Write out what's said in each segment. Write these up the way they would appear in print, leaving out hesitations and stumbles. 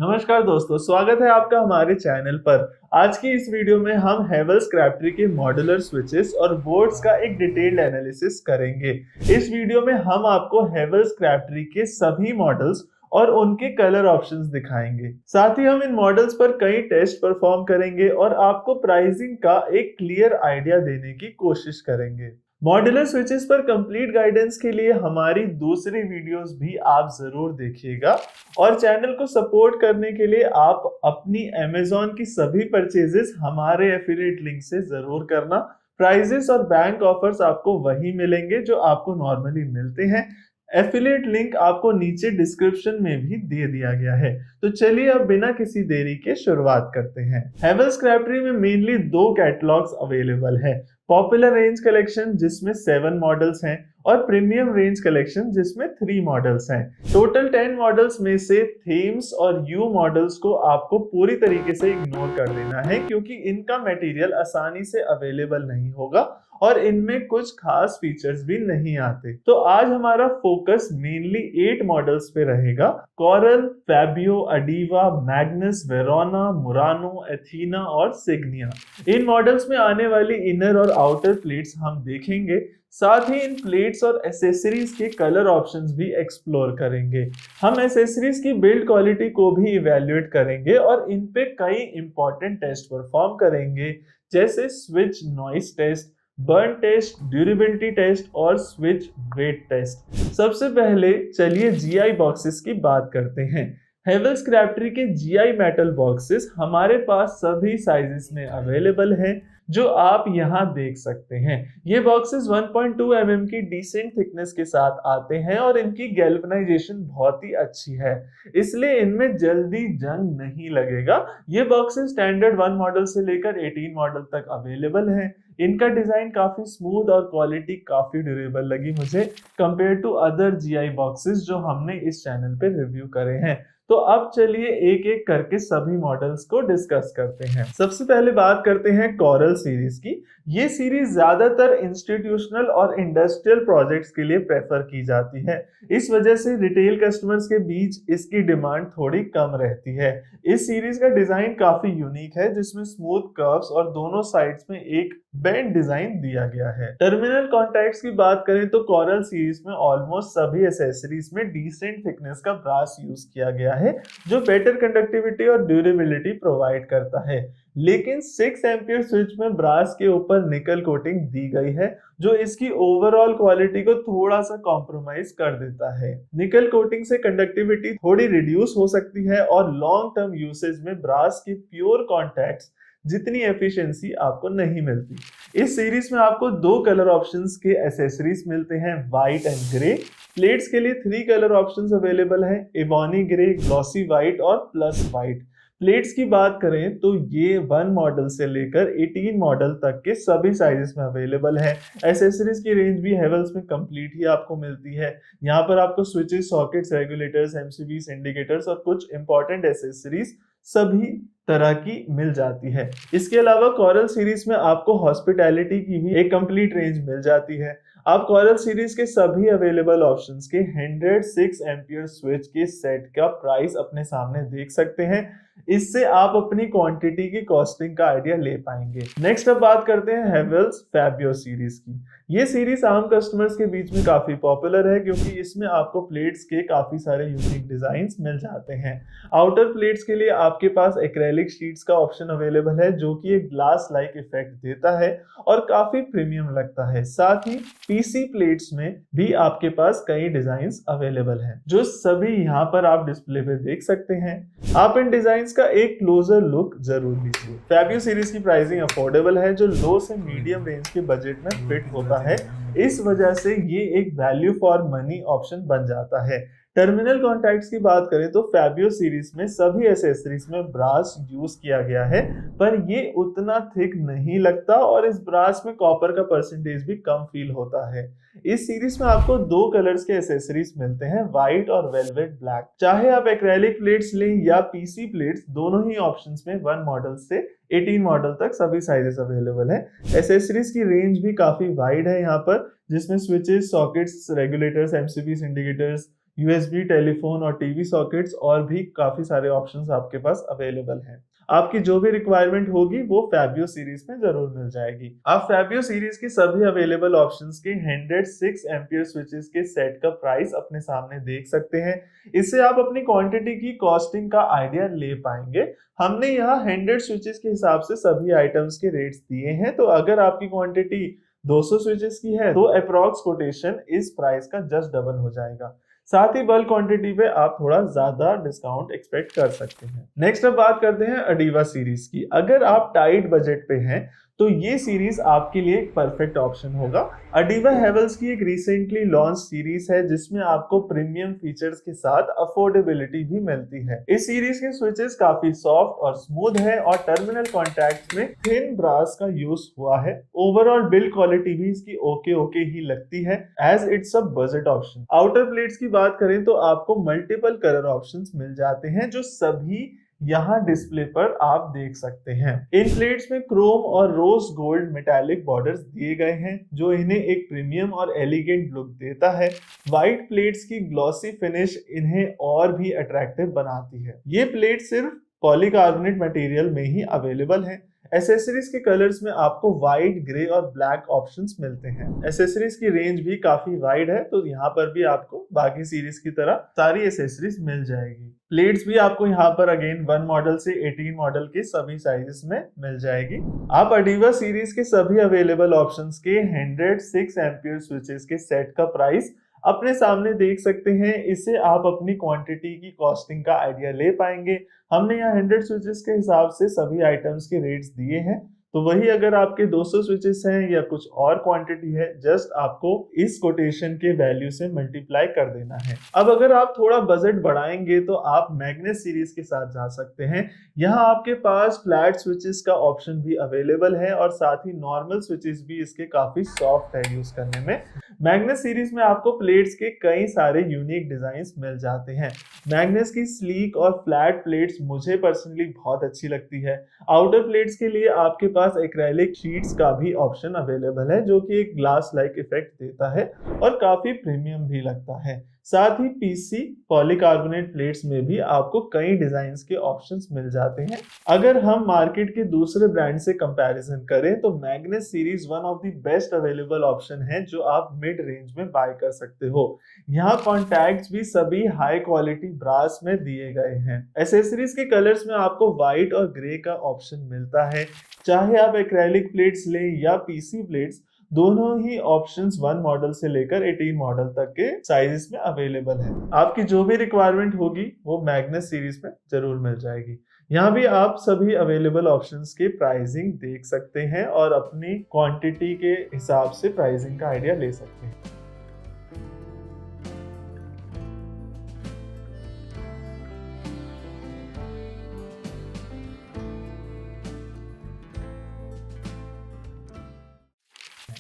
नमस्कार दोस्तों, स्वागत है आपका हमारे चैनल पर। आज की इस वीडियो में हम हेवेल्स क्रैफ्टरी के मॉड्यूलर स्विचेस और बोर्ड्स का एक डिटेल्ड एनालिसिस करेंगे। इस वीडियो में हम आपको हेवेल्स क्रैफ्टरी के सभी मॉडल्स और उनके कलर ऑप्शंस दिखाएंगे। साथ ही हम इन मॉडल्स पर कई टेस्ट परफॉर्म करेंगे और आपको प्राइसिंग का एक क्लियर आइडिया देने की कोशिश करेंगे। मॉड्यूलर स्विचेस पर कंप्लीट गाइडेंस के लिए हमारी दूसरी वीडियोस भी आप जरूर देखिएगा और चैनल को सपोर्ट करने के लिए आप अपनी Amazon की सभी परचेजेस हमारे एफिलिएट लिंक से जरूर करना। प्राइजेस और बैंक ऑफर्स आपको वही मिलेंगे जो आपको नॉर्मली मिलते हैं। एफिलिएट लिंक आपको नीचे डिस्क्रिप्शन में भी दे दिया गया है। तो चलिए अब बिना किसी देरी के शुरुआत करते हैं। हेवेल्स क्रैफ्टरी में मेनली दो कैटलॉग्स अवेलेबल है। पॉपुलर रेंज कलेक्शन जिसमें 7 मॉडल्स हैं और प्रीमियम रेंज कलेक्शन जिसमें 3 मॉडल्स हैं। टोटल 10 मॉडल्स में से थीम्स और यू मॉडल्स को आपको पूरी तरीके से इग्नोर कर देना है क्योंकि इनका मटेरियल आसानी से अवेलेबल नहीं होगा और इनमें कुछ खास फीचर्स भी नहीं आते। तो आज हमारा फोकस मेनली 8 मॉडल्स पे रहेगा। Coral, Fabio, Adiva, Magnus, Verona, Murano, Athena और सिग्निया। इन मॉडल्स में आने वाली इनर और आउटर प्लेट्स हम देखेंगे। साथ ही इन प्लेट्स और एसेसरीज के कलर ऑप्शंस भी एक्सप्लोर करेंगे। हम एसेसरीज की बिल्ड क्वालिटी को भी इवेल्युएट करेंगे और इन पे कई इंपॉर्टेंट टेस्ट परफॉर्म करेंगे, जैसे switch noise test, burn test, durability test और स्विच वेट टेस्ट। सबसे पहले चलिए जीआई बॉक्सेस की बात करते हैं। हेवेल्स क्रैफ्टरी के जीआई मेटल बॉक्सेस हमारे पास सभी साइजेस में अवेलेबल हैं, जो आप यहां देख सकते हैं। ये बॉक्सेस 1.2 mm की डिसेंट थिकनेस के साथ आते हैं और इनकी गैल्वेनाइजेशन बहुत ही अच्छी है, इसलिए इनमें जल्दी जंग नहीं लगेगा। ये बॉक्सेस स्टैंडर्ड 1 मॉडल से लेकर 18 मॉडल तक अवेलेबल हैं। इनका डिजाइन काफी स्मूथ और क्वालिटी काफी ड्यूरेबल लगी मुझे compare to other GI boxes जो हमने इस चैनल पे रिव्यू करे हैं। तो अब चलिए एक एक करके सभी मॉडल्स को डिस्कस करते हैं। सबसे पहले बात करते हैं कॉरल सीरीज की। ये सीरीज ज्यादातर इंस्टीट्यूशनल और इंडस्ट्रियल प्रोजेक्ट्स के लिए प्रेफर की जाती है। इस वजह से रिटेल कस्टमर्स के बीच इसकी डिमांड थोड़ी कम रहती है। इस सीरीज का डिजाइन काफी यूनिक है, जिसमें स्मूथ कर्व्स और दोनों साइड्स में एक बेंड डिजाइन दिया गया है। टर्मिनल कॉन्टैक्ट्स की बात करें तो कॉरल सीरीज में ऑलमोस्ट सभी एसेसरीज में डिसेंट थिकनेस का ब्रास यूज किया गया है, जो बेटर कंडक्टिविटी और ड्यूरेबिलिटी प्रोवाइड करता है। लेकिन 6 एम्पियर स्विच में ब्रास के ऊपर निकल कोटिंग दी गई है, जो इसकी ओवरऑल क्वालिटी को थोड़ा सा कॉम्प्रोमाइज कर देता है। निकल कोटिंग से कंडक्टिविटी थोड़ी रिड्यूस हो सकती है और लॉन्ग टर्म यूसेज में ब्रास की प्योर कॉन्टैक्ट्स जितनी एफिशिएंसी आपको नहीं मिलती। इस सीरीज में आपको 2 कलर ऑप्शंस के एसेसरीज मिलते हैं, व्हाइट एंड ग्रे। प्लेट्स के लिए 3 कलर ऑप्शंस अवेलेबल हैं, एबॉनी ग्रे, ग्लॉसी व्हाइट और प्लस व्हाइट। प्लेट्स की बात करें तो ये 1 मॉडल से लेकर 18 मॉडल तक के सभी साइजेस में अवेलेबल है। एसेसरीज की रेंज भी हेवेल्स में कंप्लीट ही आपको मिलती है। यहाँ पर आपको switches, sockets, regulators, MCBs, indicators और कुछ इंपॉर्टेंट एसेसरीज सभी तरह की मिल जाती है। इसके अलावा कॉरल सीरीज में आपको हॉस्पिटैलिटी की भी एक कंप्लीट रेंज मिल जाती है। आप कॉरल सीरीज के सभी अवेलेबल ऑप्शंस के 106 एम्पियर स्विच के सेट का प्राइस अपने सामने देख सकते हैं। इससे आप अपनी क्वांटिटी की कॉस्टिंग का आइडिया ले पाएंगे। नेक्स्ट अब बात करते हैं हेवेल्स फैबियो सीरीज की। ये सीरीज आम कस्टमर्स के बीच में काफी पॉपुलर है क्योंकि इसमें आपको प्लेट्स के काफी सारे यूनिक डिजाइन्स मिल जाते हैं। आउटर प्लेट्स के लिए आपके पास एक्रेलिक शीट्स का ऑप्शन अवेलेबल है, जो कि एक ग्लास लाइक इफेक्ट देता है और काफी प्रीमियम लगता है। साथ ही पीसी प्लेट्स में भी आपके पास कई डिजाइन्स अवेलेबल हैं, जो सभी यहाँ पर आप डिस्प्ले पे देख सकते हैं। आप इन डिजाइन्स का एक क्लोजर लुक जरूर लीजिए। फैबियो सीरीज की प्राइसिंग अफोर्डेबल है, जो लो से मीडियम रेंज के बजट में फिट होता है। इस वजह से ये एक वैल्यू फॉर मनी ऑप्शन बन जाता है। टर्मिनल कॉन्टैक्ट्स की बात करें तो फैबियो सीरीज में सभी एसेसरीज में ब्रास यूज किया गया है, पर ये उतना थिक नहीं लगता और इस ब्रास में कॉपर का परसेंटेज भी कम फील होता है। इस सीरीज में आपको 2 कलर्स के एसेसरीज मिलते हैं, व्हाइट और वेलवेट ब्लैक। चाहे आप एक्रेलिक प्लेट्स लें या पीसी प्लेट्स, दोनों ही ऑप्शंस में 1 मॉडल से 18 मॉडल तक सभी साइजेस अवेलेबल है। एसेसरीज की रेंज भी काफी वाइड है यहाँ पर, जिसमें switches, sockets, regulators, MCBs, indicators, USB, telephone और टीवी सॉकेट्स और भी काफी सारे ऑप्शंस आपके पास अवेलेबल हैं। आपकी जो भी रिक्वायरमेंट होगी वो फैबियो सीरीज में जरूर मिल जाएगी। आप फैबियो सीरीज की सभी अवेलेबल ऑप्शंस के 106 एम्पियर स्विचेस के सेट का प्राइस अपने सामने देख सकते हैं। इससे आप अपनी क्वांटिटी की कॉस्टिंग का आइडिया ले पाएंगे। हमने यहाँ 100 स्विचेस के हिसाब से सभी आइटम्स के रेट्स दिए हैं, तो अगर आपकी क्वांटिटी 200 स्विचेस की है तो अप्रॉक्स कोटेशन इस प्राइस का जस्ट डबल हो जाएगा। साथ ही बल्क क्वांटिटी पे आप थोड़ा ज्यादा डिस्काउंट एक्सपेक्ट कर सकते हैं। नेक्स्ट अब बात करते हैं अडीवा सीरीज की। अगर आप टाइट बजट पे हैं तो ये सीरीज आपके लिए एक परफेक्ट ऑप्शन होगा। अडीवा हेवल्स की एक रिसेंटली लॉन्च सीरीज है जिसमें आपको प्रीमियम फीचर्स के साथ अफोर्डेबिलिटी भी मिलती है। इस सीरीज के स्विचेस काफी सॉफ्ट और स्मूथ है और टर्मिनल कॉन्टैक्ट्स में थिन ब्रास का यूज हुआ है। ओवरऑल बिल्ड क्वालिटी भी इसकी ओके ही लगती है as it's a budget option. Outer plates की बात करें तो आपको मल्टीपल कलर ऑप्शंस मिल जाते हैं जो सभी यहाँ डिस्प्ले पर आप देख सकते हैं। इन प्लेट्स में क्रोम और रोज गोल्ड मेटालिक बॉर्डर्स दिए गए हैं जो इन्हें एक प्रीमियम और एलिगेंट लुक देता है। व्हाइट प्लेट्स की ग्लॉसी फिनिश इन्हें और भी अट्रैक्टिव बनाती है। ये प्लेट सिर्फ पॉलीकार्बोनेट मटेरियल में ही अवेलेबल है। एसेसरीज के कलर्स में आपको व्हाइट, ग्रे और ब्लैक ऑप्शंस मिलते हैं। एसेसरीज की रेंज भी काफी वाइड है, तो यहाँ पर भी आपको बाकी सीरीज की तरह सारी एसेसरीज मिल जाएगी। प्लेट्स भी आपको यहाँ पर अगेन 1 मॉडल से 18 मॉडल के सभी साइजेस में मिल जाएगी। आप अडीवा सीरीज के सभी अवेलेबल ऑप्शंस के 106 एम्पियर स्विचेस के सेट का प्राइस अपने सामने देख सकते हैं। इससे आप अपनी क्वांटिटी की कॉस्टिंग का आइडिया ले पाएंगे। हमने यहाँ 100 स्विचेस के हिसाब से सभी आइटम्स के रेट्स दिए हैं, तो वही अगर आपके 200 स्विचेस हैं या कुछ और क्वांटिटी है, जस्ट आपको इस कोटेशन के वैल्यू से मल्टीप्लाई कर देना है। अब अगर आप थोड़ा बजट बढ़ाएंगे तो आप मैग्नेस सीरीज के साथ जा सकते हैं। यहाँ आपके पास फ्लैट स्विचेस का ऑप्शन भी अवेलेबल है और साथ ही नॉर्मल स्विचेस भी इसके काफी सॉफ्ट है यूज करने में। मैग्नेस सीरीज में आपको प्लेट्स के कई सारे यूनिक डिजाइन्स मिल जाते हैं। मैग्नेस की स्लीक और फ्लैट प्लेट्स मुझे पर्सनली बहुत अच्छी लगती है। आउटर प्लेट्स के लिए आपके पास एक्रेलिक शीट्स का भी ऑप्शन अवेलेबल है जो कि एक ग्लास लाइक इफेक्ट देता है और काफी प्रीमियम भी लगता है। साथ ही पीसी पॉलीकार्बोनेट प्लेट्स में भी आपको कई डिजाइन्स के ऑप्शंस मिल जाते हैं। अगर हम मार्केट के दूसरे ब्रांड से कंपैरिजन करें तो मैग्नेस series one of the best available option है जो आप मिड रेंज में बाय कर सकते हो। यहाँ कॉन्टैक्ट्स भी सभी हाई क्वालिटी ब्रास में दिए गए हैं। एसेसरीज के कलर्स में आपको व्हाइट और ग्रे का ऑप्शन मिलता है। चाहे आप एक्रेलिक प्लेट्स लें या पीसी प्लेट्स, दोनों ही ऑप्शंस 1 मॉडल से लेकर 18 मॉडल तक के साइजेस में अवेलेबल है। आपकी जो भी रिक्वायरमेंट होगी वो मैग्नेस सीरीज में जरूर मिल जाएगी। यहाँ भी आप सभी अवेलेबल ऑप्शंस के प्राइसिंग देख सकते हैं और अपनी क्वांटिटी के हिसाब से प्राइसिंग का आइडिया ले सकते हैं।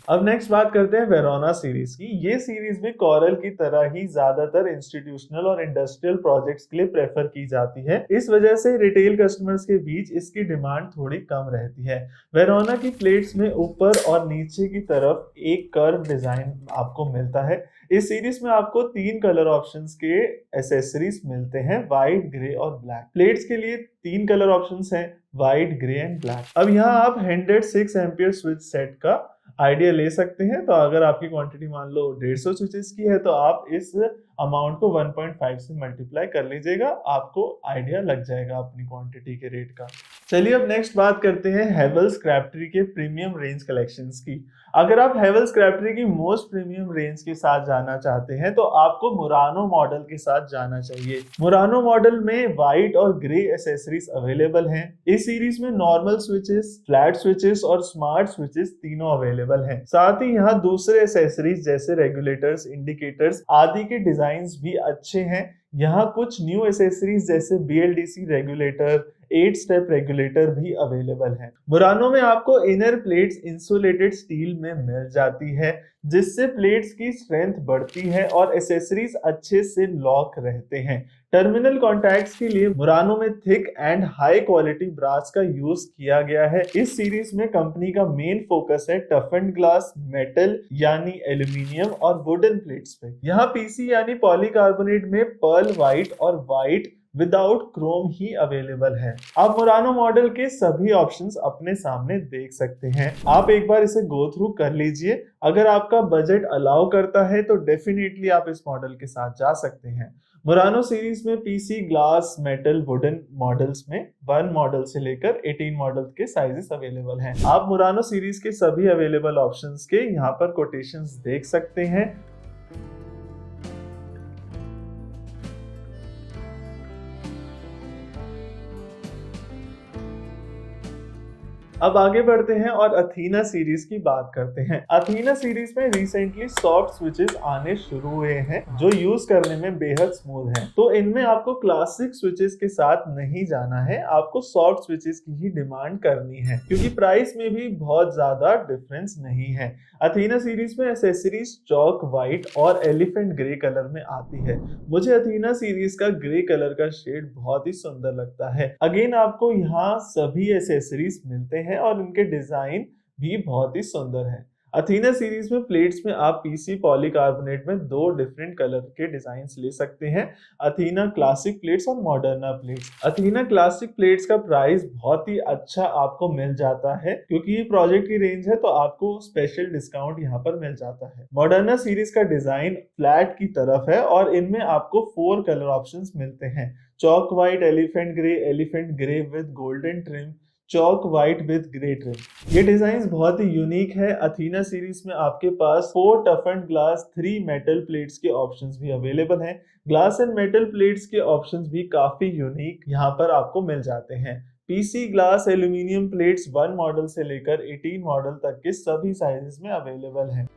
अब नेक्स्ट बात करते हैं वेरोना सीरीज की। ये सीरीज भी कोरल की तरह ही ज्यादातर इंस्टीट्यूशनल और इंडस्ट्रियल प्रोजेक्ट्स के लिए प्रेफर की जाती है। इस वजह से रिटेल कस्टमर्स के बीच इसकी डिमांड थोड़ी कम रहती है। वेरोना की प्लेट्स में ऊपर और नीचे की तरफ एक कर्व डिजाइन आपको मिलता है। इस सीरीज में आपको 3 कलर ऑप्शंस के एसेसरीज मिलते हैं, व्हाइट, ग्रे और ब्लैक। प्लेट्स के लिए 3 कलर ऑप्शंस हैं, व्हाइट, ग्रे एंड ब्लैक। अब यहाँ आप 106 एम्पियर स्विच सेट का आइडिया ले सकते हैं। तो अगर आपकी क्वांटिटी मान लो 150 स्विचेस की है तो आप इस अमाउंट को 1.5 से मल्टीप्लाई कर लीजिएगा, आपको आइडिया लग जाएगा अपनी क्वांटिटी के रेट का। चलिए अब नेक्स्ट बात करते हैं हेवल्स क्रैफ्टरी के प्रीमियम रेंज कलेक्शंस की। अगर आप हेवल्स क्रैफ्टरी की मोस्ट प्रीमियम रेंज के साथ जाना चाहते हैं तो आपको मुरानो मॉडल के साथ जाना चाहिए। मुरानो मॉडल में व्हाइट और ग्रे एसेसरीज अवेलेबल हैं। इस सीरीज में नॉर्मल स्विचेस, फ्लैट स्विचेस और स्मार्ट स्विचेस तीनों अवेलेबल हैं। साथ ही यहाँ दूसरे एसेसरीज जैसे रेगुलेटर्स, इंडिकेटर्स आदि के डिजाइन भी अच्छे हैं। यहाँ कुछ न्यू एसेसरीज जैसे BLDC रेगुलेटर, 8 स्टेप रेगुलेटर भी अवेलेबल है। मुरानो में आपको इनर प्लेट्स इंसुलेटेड स्टील में मिल जाती है, जिससे प्लेट्स की स्ट्रेंथ बढ़ती है और एसेसरीज अच्छे से लॉक रहते हैं। टर्मिनल कॉन्टैक्ट्स के लिए मुरानो में thick and high quality brass का यूज किया गया है। इस सीरीज में कंपनी का मेन फोकस है टफन्ड ग्लास, मेटल यानी एल्यूमिनियम और वुडन प्लेट्स पे। यहाँ पीसी यानी पॉलीकार्बोनेट में पर्ल व्हाइट और व्हाइट विदाउट क्रोम ही अवेलेबल है। आप मुरानो मॉडल के सभी ऑप्शंस अपने सामने देख सकते हैं। आप एक बार इसे गो थ्रू कर लीजिए। अगर आपका बजट अलाउ करता है तो डेफिनेटली आप इस मॉडल के साथ जा सकते हैं। मुरानो सीरीज में PC, glass, metal, wooden models में 1 मॉडल से लेकर 18 मॉडल के साइजेस अवेलेबल हैं। आप मुरानो सीरीज के सभी अवेलेबल ऑप्शंस के यहाँ पर कोटेशंस देख सकते हैं। अब आगे बढ़ते हैं और अथीना सीरीज की बात करते हैं। अथीना सीरीज में रिसेंटली सॉफ्ट स्विचेस आने शुरू हुए हैं जो यूज करने में बेहद स्मूथ हैं। तो इनमें आपको क्लासिक स्विचेस के साथ नहीं जाना है, आपको सॉफ्ट स्विचेस की ही डिमांड करनी है, क्योंकि प्राइस में भी बहुत ज्यादा डिफरेंस नहीं है। अथीना सीरीज में एसेसरीज चॉक व्हाइट और एलिफेंट ग्रे कलर में आती है। मुझे अथीना सीरीज का ग्रे कलर का शेड बहुत ही सुंदर लगता है। अगेन आपको यहाँ सभी एसेसरीज मिलते हैं और उनके डिजाइन भी बहुत ही सुंदर है। अथीना सीरीज में प्लेट्स में आप पीसी पॉलीकार्बोनेट में 2 डिफरेंट कलर के डिजाइन्स ले सकते हैं, अथीना क्लासिक प्लेट्स और Moderna plates. Athena classic plates का प्राइस बहुत ही अच्छा आपको मिल जाता है, क्योंकि ये प्रोजेक्ट की रेंज है तो आपको स्पेशल डिस्काउंट यहाँ पर मिल जाता है। मॉडर्ना सीरीज का डिजाइन फ्लैट की तरफ है और इनमें आपको 4 कलर ऑप्शंस मिलते हैं, chalk white, elephant grey with golden trim, chalk white with grey trim. ये डिजाइन बहुत ही यूनिक है। अथीना सीरीज में आपके पास 4 टफन्ड ग्लास, 3 मेटल प्लेट्स के ऑप्शंस भी अवेलेबल हैं। ग्लास एंड मेटल प्लेट्स के ऑप्शंस भी काफी यूनिक यहाँ पर आपको मिल जाते हैं। PC, glass, aluminium plates 1 model से लेकर 18 मॉडल तक के सभी साइजेस में अवेलेबल हैं।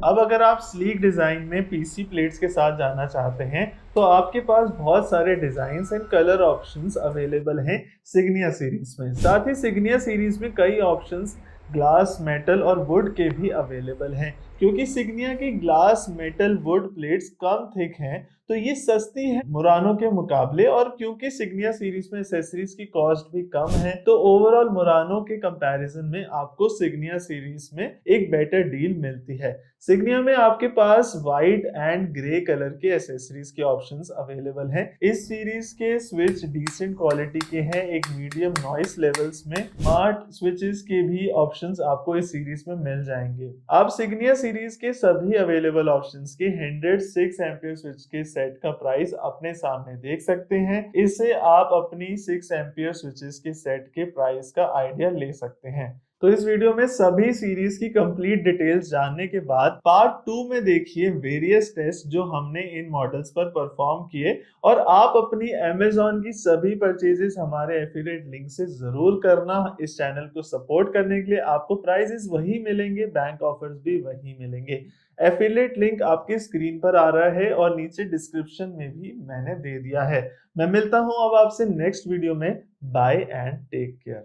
अब अगर आप स्लीक डिजाइन में पीसी प्लेट्स के साथ जाना चाहते हैं तो आपके पास बहुत सारे design and colour options available हैं सिग्निया सीरीज में। साथ ही सिग्निया सीरीज में कई ऑप्शंस ग्लास, मेटल और वुड के भी अवेलेबल हैं। क्योंकि सिग्निया की glass, metal, would plates come thick हैं तो ये सस्ती है मुरानो के मुकाबले, और क्योंकि सिग्निया सीरीज में एक्सेसरीज की कॉस्ट भी कम है तो ओवरऑल मुरानो के कंपैरिजन में आपको सिग्निया सीरीज में एक बेटर डील मिलती है। सिग्निया में आपके पास व्हाइट एंड ग्रे कलर के एसेसरीज के ऑप्शंस अवेलेबल हैं। इस सीरीज के स्विच डिसेंट क्वालिटी के हैं, एक मीडियम नॉइस लेवल्स में। स्मार्ट स्विचेस के भी ऑप्शंस आपको इस सीरीज में मिल जाएंगे। आप सिग्निया सीरीज के सभी अवेलेबल ऑप्शंस के 106 एम्पीयर स्विच के सेट का प्राइस अपने सामने देख सकते हैं। इससे आप अपनी 6 एम्पीयर स्विचेस के सेट के प्राइस का आइडिया ले सकते हैं। तो इस वीडियो में सभी सीरीज की कंप्लीट डिटेल्स जानने के बाद पार्ट 2 में देखिए वेरियस टेस्ट जो हमने इन मॉडल्स पर परफॉर्म किए, और आप अपनी अमेज़न की सभी परचेजेस हमारे एफिलिएट लिंक से जरूर करना। इस चैनल को सपोर्ट करने के लिए आपको प्राइजेस वही मिलेंगे, बैंक ऑफर्स भी वही मिलेंगे। एफिलिएट लिंक आपके स्क्रीन पर आ रहा है और नीचे डिस्क्रिप्शन में भी मैंने दे दिया है। मैं मिलता हूं अब आपसे नेक्स्ट वीडियो में। Bye and take care.